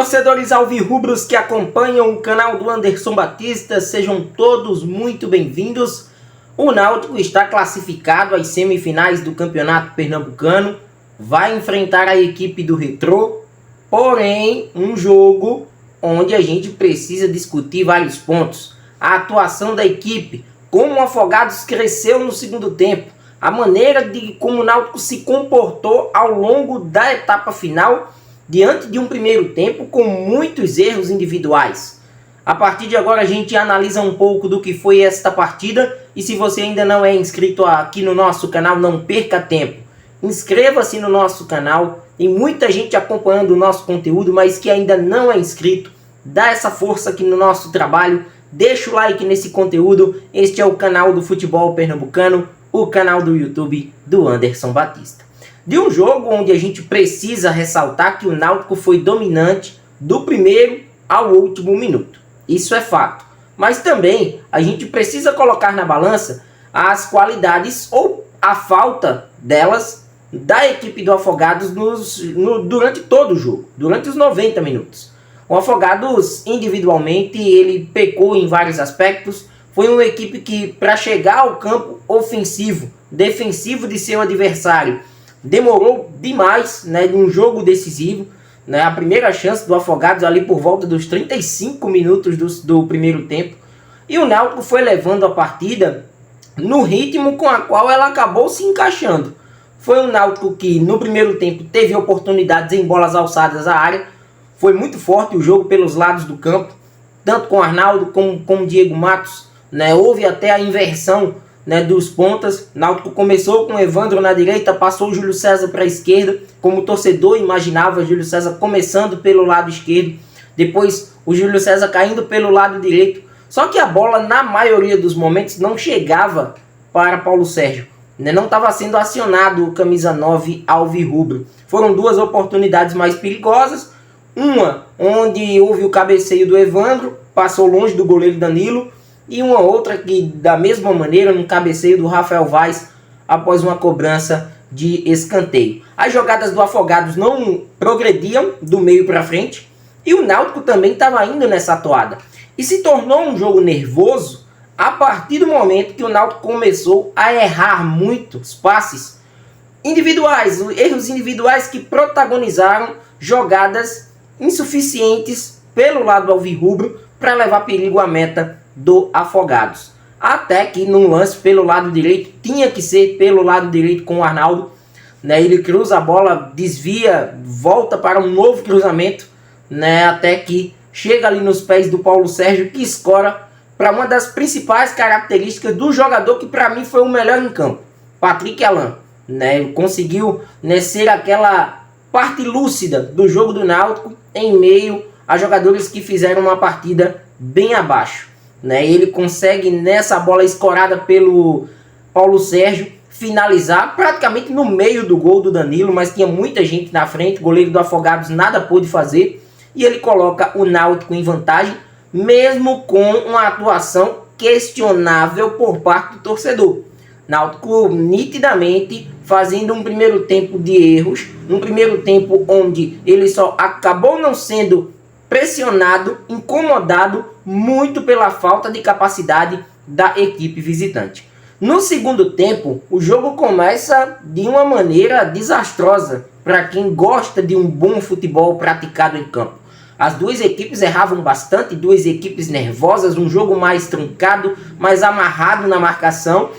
Torcedores alvirrubros que acompanham o canal do Anderson Batista, sejam todos muito bem-vindos. O Náutico está classificado às semifinais do Campeonato Pernambucano, vai enfrentar a equipe do Retrô, porém um jogo onde a gente precisa discutir vários pontos. A atuação da equipe, como o Afogados cresceu no segundo tempo, a maneira de como o Náutico se comportou ao longo da etapa final, diante de um primeiro tempo com muitos erros individuais. A partir de agora a gente analisa um pouco do que foi esta partida, e se você ainda não é inscrito aqui no nosso canal, não perca tempo. Inscreva-se no nosso canal, tem muita gente acompanhando o nosso conteúdo, mas que ainda não é inscrito. Dá essa força aqui no nosso trabalho, deixa o like nesse conteúdo. Este é o canal do futebol pernambucano, o canal do YouTube do Anderson Batista. De um jogo onde a gente precisa ressaltar que o Náutico foi dominante do primeiro ao último minuto. Isso é fato. Mas também a gente precisa colocar na balança as qualidades ou a falta delas da equipe do Afogados durante todo o jogo, durante os 90 minutos. O Afogados, individualmente, ele pecou em vários aspectos. Foi uma equipe que, para chegar ao campo ofensivo, defensivo de seu adversário, demorou demais, de um jogo decisivo. A primeira chance do Afogados ali por volta dos 35 minutos do primeiro tempo. E o Náutico foi levando a partida no ritmo com a qual ela acabou se encaixando. Foi um Náutico que no primeiro tempo teve oportunidades em bolas alçadas à área. Foi muito forte o jogo pelos lados do campo, tanto com Arnaldo como com Diego Matos. Houve até a inversão dos pontas. Náutico começou com Evandro na direita, passou o Júlio César para a esquerda, como o torcedor imaginava, Júlio César começando pelo lado esquerdo, depois o Júlio César caindo pelo lado direito. Só que a bola, na maioria dos momentos, não chegava para Paulo Sérgio. Não estava sendo acionado o camisa 9 alvirrubro. Foram duas oportunidades mais perigosas. Uma onde houve o cabeceio do Evandro, passou longe do goleiro Danilo. E uma outra que, da mesma maneira, no cabeceio do Rafael Vaz, após uma cobrança de escanteio. As jogadas do Afogados não progrediam do meio para frente. E o Náutico também estava indo nessa toada. E se tornou um jogo nervoso a partir do momento que o Náutico começou a errar muitos passes individuais. Erros individuais que protagonizaram jogadas insuficientes pelo lado alvirrubro para levar perigo à meta do Afogados. Até que num lance pelo lado direito, tinha que ser pelo lado direito com o Arnaldo, ele cruza a bola, desvia, volta para um novo cruzamento, até que chega ali nos pés do Paulo Sérgio, que escora para uma das principais características do jogador que para mim foi o melhor em campo, Patrick Alan. Ele conseguiu ser aquela parte lúcida do jogo do Náutico em meio a jogadores que fizeram uma partida bem abaixo. Ele consegue, nessa bola escorada pelo Paulo Sérgio, finalizar praticamente no meio do gol do Danilo, mas tinha muita gente na frente, o goleiro do Afogados nada pôde fazer, e ele coloca o Náutico em vantagem, mesmo com uma atuação questionável por parte do torcedor. Náutico nitidamente fazendo um primeiro tempo de erros, um primeiro tempo onde ele só acabou não sendo pressionado, incomodado muito pela falta de capacidade da equipe visitante. No segundo tempo, o jogo começa de uma maneira desastrosa para quem gosta de um bom futebol praticado em campo. As duas equipes erravam bastante, duas equipes nervosas, um jogo mais truncado, mais amarrado na marcação,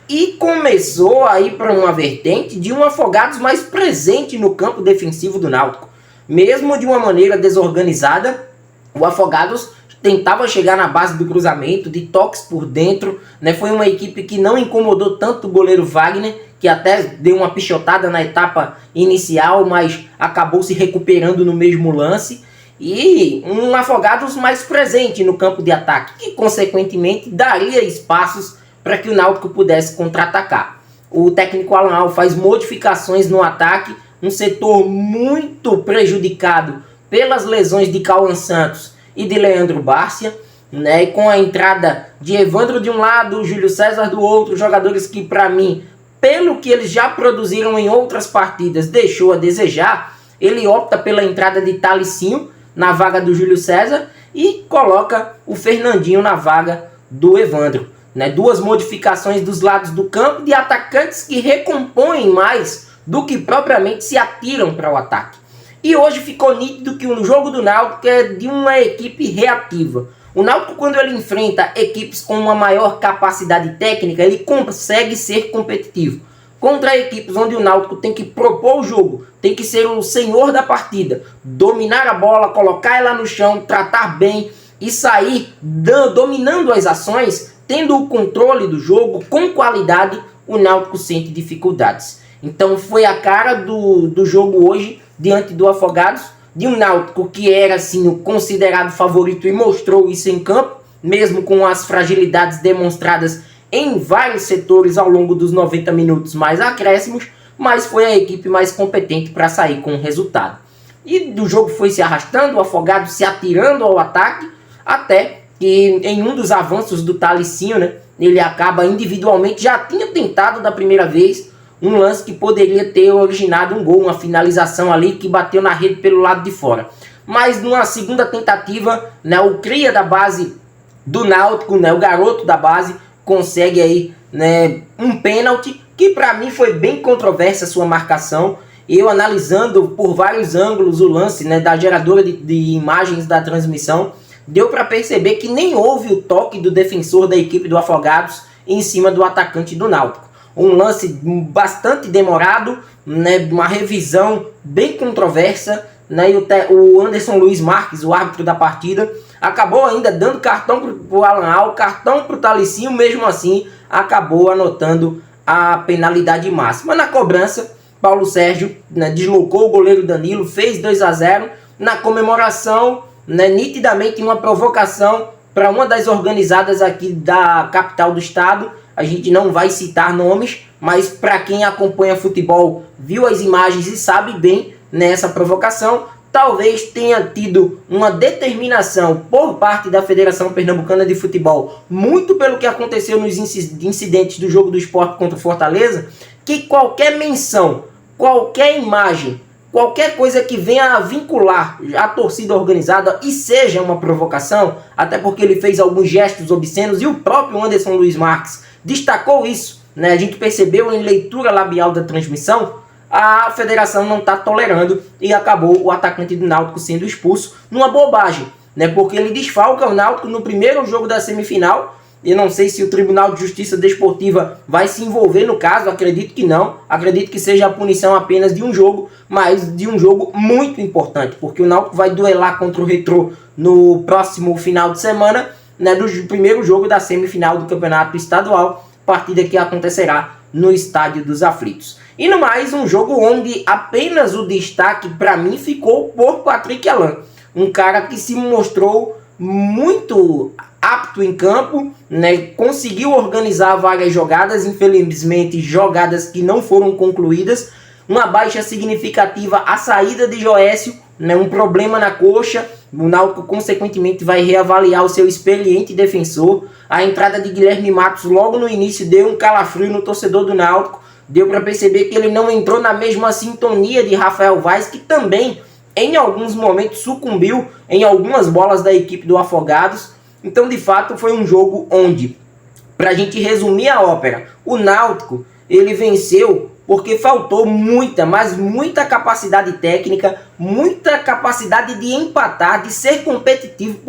e começou a ir para uma vertente de um Afogados mais presente no campo defensivo do Náutico. Mesmo de uma maneira desorganizada, o Afogados tentava chegar na base do cruzamento, de toques por dentro. Foi uma equipe que não incomodou tanto o goleiro Wagner, que até deu uma pichotada na etapa inicial, mas acabou se recuperando no mesmo lance. E um Afogados mais presente no campo de ataque, que consequentemente daria espaços para que o Náutico pudesse contra-atacar. O técnico Alan Al faz modificações no ataque, um setor muito prejudicado pelas lesões de Cauã Santos e de Leandro Bárcia, e com a entrada de Evandro de um lado, Júlio César do outro, jogadores que para mim, pelo que eles já produziram em outras partidas, deixou a desejar. Ele opta pela entrada de Thalicinho, na vaga do Júlio César e coloca o Fernandinho na vaga do Evandro. Né? Duas modificações dos lados do campo de atacantes que recompõem mais do que propriamente se atiram para o ataque. E hoje ficou nítido que o jogo do Náutico é de uma equipe reativa. O Náutico, quando ele enfrenta equipes com uma maior capacidade técnica, ele consegue ser competitivo. Contra equipes onde o Náutico tem que propor o jogo, tem que ser o senhor da partida, dominar a bola, colocar ela no chão, tratar bem e sair dominando as ações, tendo o controle do jogo com qualidade, o Náutico sente dificuldades. Então foi a cara do jogo hoje diante do Afogados, de um Náutico que era assim o considerado favorito e mostrou isso em campo, mesmo com as fragilidades demonstradas em vários setores ao longo dos 90 minutos mais acréscimos, mas foi a equipe mais competente para sair com o resultado. E do jogo foi se arrastando, o Afogados se atirando ao ataque, até que em um dos avanços do Thalicinho, né, ele acaba individualmente, já tinha tentado da primeira vez um lance que poderia ter originado um gol, uma finalização ali que bateu na rede pelo lado de fora. Mas numa segunda tentativa, né, o cria da base do Náutico, né, o garoto da base, consegue aí, né, um pênalti que para mim foi bem controversa a sua marcação. Eu analisando por vários ângulos o lance, né, da geradora de imagens da transmissão, deu para perceber que nem houve o toque do defensor da equipe do Afogados em cima do atacante do Náutico. Um lance bastante demorado, né, uma revisão bem controversa, né, e o Anderson Luiz Marques, o árbitro da partida, acabou ainda dando cartão para o Alan Al, cartão para o Thalicinho, mesmo assim acabou anotando a penalidade máxima. Na cobrança, Paulo Sérgio, né, deslocou o goleiro Danilo, fez 2-0. Na comemoração, né, nitidamente uma provocação para uma das organizadas aqui da capital do estado. A gente não vai citar nomes, mas para quem acompanha futebol, viu as imagens e sabe bem nessa provocação. Talvez tenha tido uma determinação por parte da Federação Pernambucana de Futebol, muito pelo que aconteceu nos incidentes do jogo do Sport contra o Fortaleza, que qualquer menção, qualquer imagem, qualquer coisa que venha a vincular a torcida organizada e seja uma provocação, até porque ele fez alguns gestos obscenos e o próprio Anderson Luiz Marques destacou isso, né? A gente percebeu em leitura labial da transmissão, a federação não está tolerando e acabou o atacante do Náutico sendo expulso numa bobagem, né? Porque ele desfalca o Náutico no primeiro jogo da semifinal. Eu não sei se o Tribunal de Justiça Desportiva vai se envolver no caso, acredito que não, acredito que seja a punição apenas de um jogo, mas de um jogo muito importante, porque o Náutico vai duelar contra o Retrô no próximo final de semana, né, do primeiro jogo da semifinal do Campeonato Estadual, partida que acontecerá no Estádio dos Aflitos. E no mais, um jogo onde apenas o destaque para mim ficou por Patrick Alan, um cara que se mostrou muito apto em campo, né? Conseguiu organizar várias jogadas, infelizmente jogadas que não foram concluídas, uma baixa significativa a saída de Joécio, né? Um problema na coxa, o Náutico consequentemente vai reavaliar o seu experiente defensor, a entrada de Guilherme Matos logo no início deu um calafrio no torcedor do Náutico, deu para perceber que ele não entrou na mesma sintonia de Rafael Vaz, que também em alguns momentos sucumbiu em algumas bolas da equipe do Afogados. Então de fato foi um jogo onde, para a gente resumir a ópera, o Náutico ele venceu porque faltou muita, mas muita capacidade técnica, muita capacidade de empatar, de ser competitivo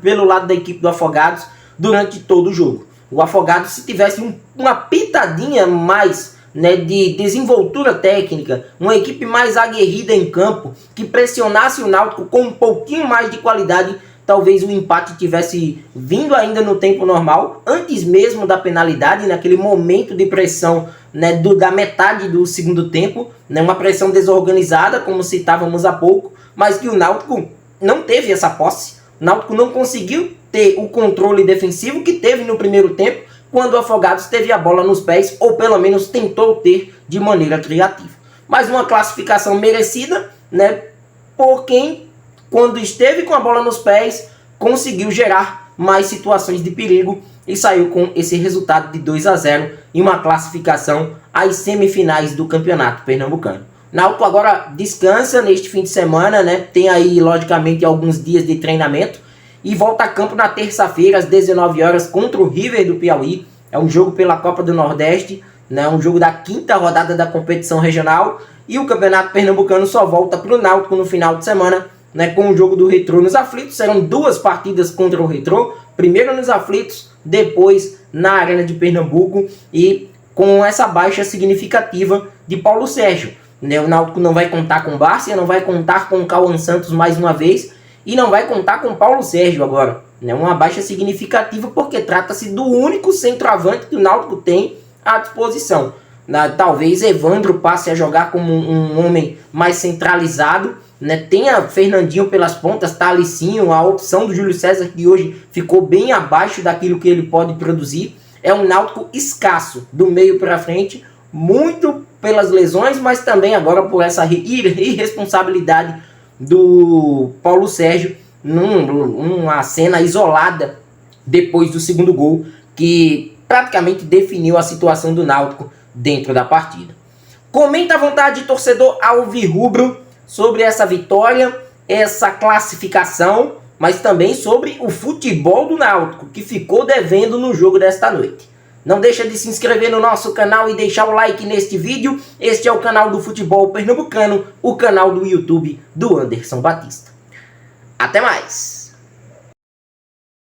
pelo lado da equipe do Afogados durante todo o jogo. O Afogados, se tivesse uma pitadinha mais, né, de desenvoltura técnica, uma equipe mais aguerrida em campo, que pressionasse o Náutico com um pouquinho mais de qualidade, talvez o empate tivesse vindo ainda no tempo normal, antes mesmo da penalidade, naquele momento de pressão, né, da metade do segundo tempo, né, uma pressão desorganizada, como citávamos há pouco, mas que o Náutico não teve essa posse. O Náutico não conseguiu ter o controle defensivo que teve no primeiro tempo, quando o Afogados teve a bola nos pés, ou pelo menos tentou ter de maneira criativa. Mas uma classificação merecida, né, por quem, quando esteve com a bola nos pés, conseguiu gerar mais situações de perigo e saiu com esse resultado de 2-0 e uma classificação às semifinais do Campeonato Pernambucano. Náutico agora descansa neste fim de semana, né? Tem aí, logicamente, alguns dias de treinamento. E volta a campo na terça-feira, às 19 horas, contra o River do Piauí. É um jogo pela Copa do Nordeste, né? Um jogo da 5ª rodada da competição regional. E o Campeonato Pernambucano só volta para o Náutico no final de semana, né? Com o jogo do Retrô nos Aflitos. Serão 2 partidas contra o Retrô. Primeiro nos Aflitos, depois na Arena de Pernambuco. E com essa baixa significativa de Paulo Sérgio. O Náutico não vai contar com Bárcia, não vai contar com o Cauã Santos mais uma vez e não vai contar com Paulo Sérgio agora. Uma baixa significativa porque trata-se do único centroavante que o Náutico tem à disposição. Talvez Evandro passe a jogar como um homem mais centralizado. Tenha Fernandinho pelas pontas, Thalicinho, a opção do Júlio César que hoje ficou bem abaixo daquilo que ele pode produzir. É um Náutico escasso do meio para frente, muito pelas lesões, mas também agora por essa irresponsabilidade do Paulo Sérgio numa cena isolada depois do segundo gol, que praticamente definiu a situação do Náutico dentro da partida. Comenta à vontade, torcedor alvirrubro, sobre essa vitória, essa classificação, mas também sobre o futebol do Náutico, que ficou devendo no jogo desta noite. Não deixa de se inscrever no nosso canal e deixar o like neste vídeo. Este é o canal do Futebol Pernambucano, o canal do YouTube do Anderson Batista. Até mais!